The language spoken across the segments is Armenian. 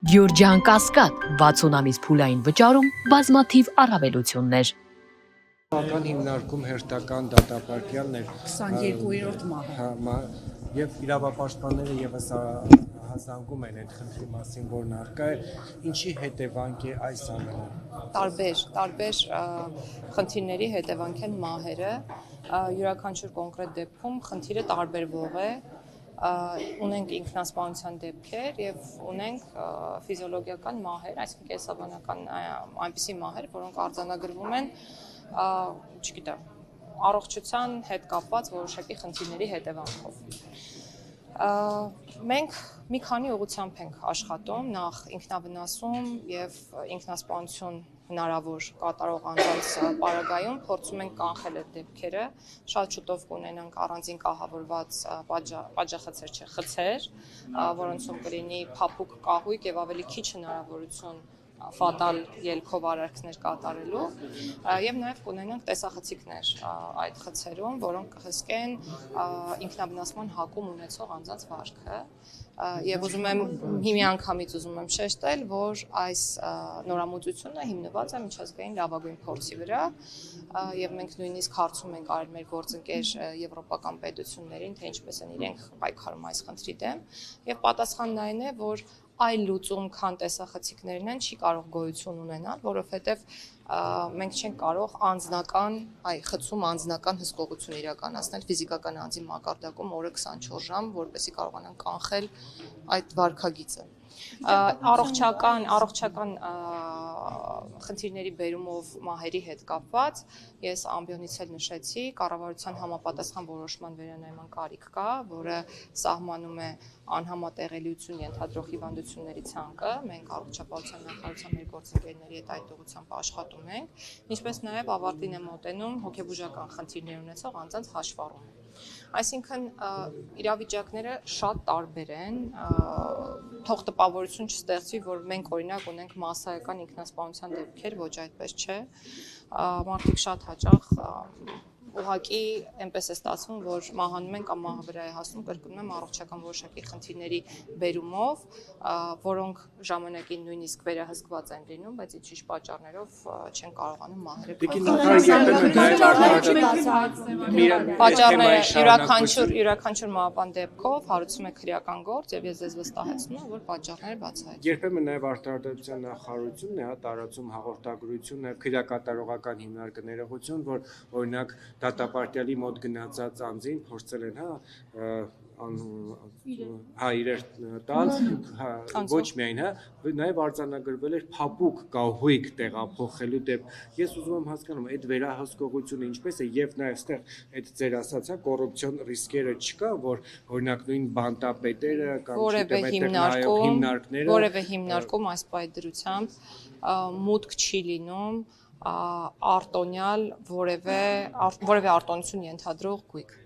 Գյուրջան Կասկադ 60 ամիս փուլային վճարում բազմաթիվ առավելություններ։ Ական հիմնարկում հերթական դատապարտյալն էր 22-րդ մահը։ Եվ իրավապաշտպանները եւս հազանգում են այդ խնդրի մասին, որն առկա է, ինչի հետևանք է այս ամենը։ Տարբեր խնդիրների հետևանք են մահերը, յուրաքանչյուր կոնկրետ դեպքում խնդիրը տարբերվող է, ունենք ինքնասպանության դեպքեր եւ ունենք ֆիզիոլոգիական մահեր, այսինքն կենսաբանական այնպիսի մահեր, որոնք արձանագրվում են, չգիտեմ, առողջության հետ կապված որոշակի խնդիրների հետևանքով։ Մենք մի քանի ուղղությամբ ենք աշխատում, նախ ինքնավնասում եւ ինքնասպանություն հնարավոր կատարող անձանց պարագայում փորձում ենք կանխել այդ դեպքերը, շատ շուտով կունենանք առանձին կահավորված խցեր, որոնցում կլինի փափուկ կահույք եւ ավելի քիչ հնարավորություն ֆատալ ելքով արարքներ կատարելու եւ նաեւ կունենանք տեսախցիկներ այդ խցերում, որոնք կհսկեն ինքնավնասման հակում ունեցող անձանց վարքը եւ ուզում եմ միանգամից շեշտել, որ այս նորամուծությունը հիմնված է միջազգային լավագույն փորձի վրա եւ մենք նույնիսկ հարցում ենք արել մեր գործընկեր եվրոպական պետություններին, թե ինչպես են իրենք պայքարում այս խնդրի դեմ եւ պատասխանն այն է, որ այլ լուծում քան տեսախցիկներն են չի կարող գոյություն ունենալ, որովհետև մենք չենք կարող խցում անձնական հսկողություն իրականացնել ֆիզիկական անձի մակարդակում օրը 24 ժամ, որպեսզի կարողանանք կանխել այդ վարքագիծը։ Առողջական խնդիրների բերումով մահերի հետ կապված ես ամբիոնից էլ նշեցի, կառավարության համապատասխան որոշման վերանայման կարիք կա, որը սահմանում է անհամատեղելիություն ենթադրող հիվանդությունների ցանկը, մենք առողջապահության նախարարության մեր գործընկերների հետ այդ ուղղությամբ աշխատում ենք, ինչպես նաև ավարտին է մոտենում հոգեբուժական խնդիրներ ունեցող անձանց հաշվառումը։ Այսինքն իրավիճակները շատ տարբեր են, թող տպավորություն չստեղծվի, որ մենք օրինակ ունենք մասսայական ինքնասպանության դեպքեր, ոչ այդպես չէ, մարդիկ շատ հաճախ ուղղակի այնպես է ստացվում, որ մահանում են կամ մահը վրա է հասնում, կրկնում եմ, առողջական որոշակի խնդիրների բերումով, որոնք ժամանակին նույնիսկ վերահսկված են լինում, բայց ինչ պատճառներով չեն կարողանում մահերը յուրաքանչյուր մահվան դեպքով հարուցում է քրեական գործ եւ ես ձեզ վստահեցնում եմ, որ պատճառները բացահայտվում։ Երբեմն նաեւ արտարադատության նախարարությունն է տարածում հաղորդագրություն, նաեւ քրեակատարողական հիմնարկը ներողություն, որ օրինակ դատապարտյալի մոտ գնացած անձին փորձել են իրեր տալ, ոչ միայն, նաև արձանագրվել էր փափուկ կահույք տեղափոխելու դեպք։ Ես ուզում եմ հասկանամ, այդ վերահսկողությունը ինչպես է եւ նաև այստեղ այդ ձեր ասած կոռուպցիոն ռիսկերը չկա, որ օրինակ նույն բանտապետերը կամ հիմնարկները որևէ հիմնարկում այս պայդրությամբ մուտք չի լինում արտոնյալ որևէ արտոնություն ենթադրող գույք։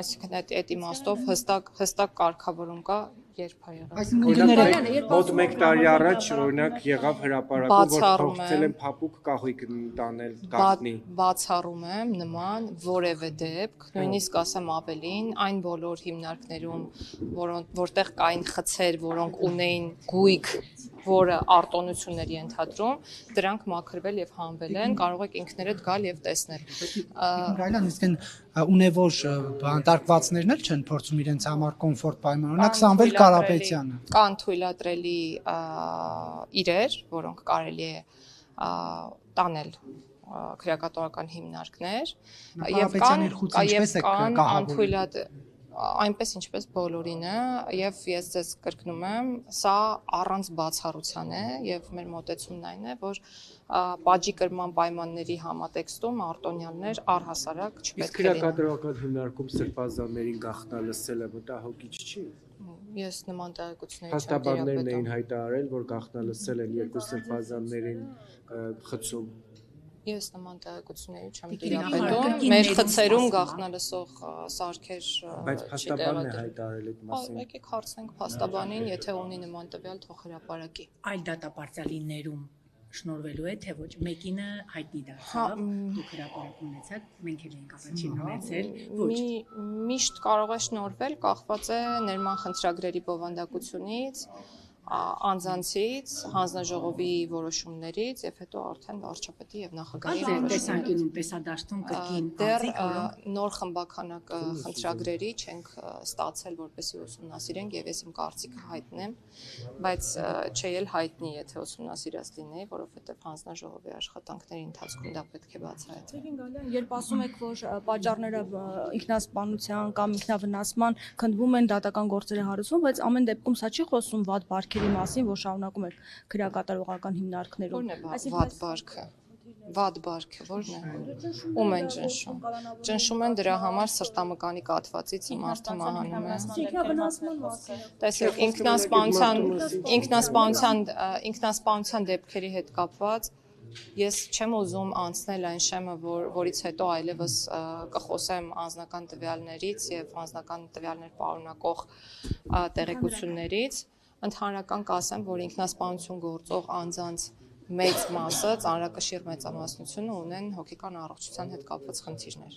Այսինքն այդ իմաստով հստակ կարգավորում կա երբ է եղել։ Մոտ 1 տարի առաջ օրինակ եղավ հրապարակում, որ փորձել են փափուկ կահույք տանել գաղտնի։ Բացառում եմ նման որևէ դեպք, նույնիսկ ասեմ ավելին, այն բոլոր հիմնարկներում, որտեղ կային խցեր, որոնք ունեին գույք, որը արտոնություններ ենթադրում, դրանք մաքրվել եւ հանվել են, կարող եք ինքներդ գալ եւ տեսնել։ Գայլան, իսկ այն ունևոր բանտարկվածներն էլ չեն փորձում իրենց համար կոմֆորտ պայման, օրինակ Սամվել Կարապետյանը։ Կան թույլատրելի իրեր, որոնք կարելի է տանել քրեակատարական հիմնարկներ եւ կան անթույլատրելի այնպես ինչպես բոլորինը եւ ես ձեզ կրկնում եմ, սա առանց բացառության է եւ մեր մոտեցումն այն է, որ բաժի կրման պայմանների համատեքստում արտոնյալներ առհասարակ չպետք է լինեն։ Իսկ քրեակատարական հիմնարկում սրբազաններին գաղտնալսելը մտահոգիչ չի։ Ես նման տեղեկությունների չեմ Փաստաբաններն էին հայտարարել, որ գաղտնալսել են երկու սրբազաններին խցում։ Ես նման տեղեկությունների չեմ տիրապետում, մեր խցերում գաղտնալսող սարքեր բայց փաստաբանն է հայտարարել այդ մասին։ Եկեք հարցնենք փաստաբանին, եթե ունի նման տվյալ, թող հրապարակի։ Այլ դատապարտյալիներում շնորհվելու է, թե ոչ, մեկինը հայտնի դարձավ, դուք հրապարակ ունեցաք, մենք էլ ենք առաջին ունեցել, ոչ։ Միշտ կարող է շնորհվել, կախված է ներման խնդրագրերի բովանդակությունից, անձանցից, հանձնաժողովի որոշումներից եւ հետո արդեն վարչապետի եւ նախագահի Ձեր տեսանկյունում տեսադաշտում կրկին դեռ անձիկ, որոնք նոր խմբականակ խնդրագրերի չենք ստացել, որպեսզի ուսումնասիրենք եւ ես իմ կարծիքը հայտնեմ, բայց չէ էլ հայտնի, եթե ուսումնասիրած լինեի, որովհետեւ հանձնաժողովի աշխատանքների ընթացքում դա պետք է բացահայտվի։ Տերին Գալյան, երբ ասում եք, որ պատճառները ինքնասպանության կամ ինքնավնասման քննվում են դատական գործերի հարուցվում, բայց ամեն դեպքում սա չի խոսում վատ բարքերի մասին, որ շարունակում եք քրեակատարողական հիմնարկներում։ Որն է վատ բարքը։ Վատ բարքը որն է։ Ում են ճնշում։ Ճնշում են դրա համար սրտամկանի կաթվածից մարդը մահանում է։ Ինքնավնասման մասին։ Տեսեք, ինքնասպանության դեպքերի հետ կապված ես չեմ ուզում անցնել այն շեմը, որից հետո այլևս կխոսեմ անձնական տվյալներից եւ անձնական տվյալներ պարունակող տեղեկություններից, ընդհանրական կասեմ, որ ինքնասպանություն գործող անձանց մեծ մասը, ծանրակշիռ մեծամասնությունը ունեն հոգեկան առողջության հետ կապված խնդիրներ։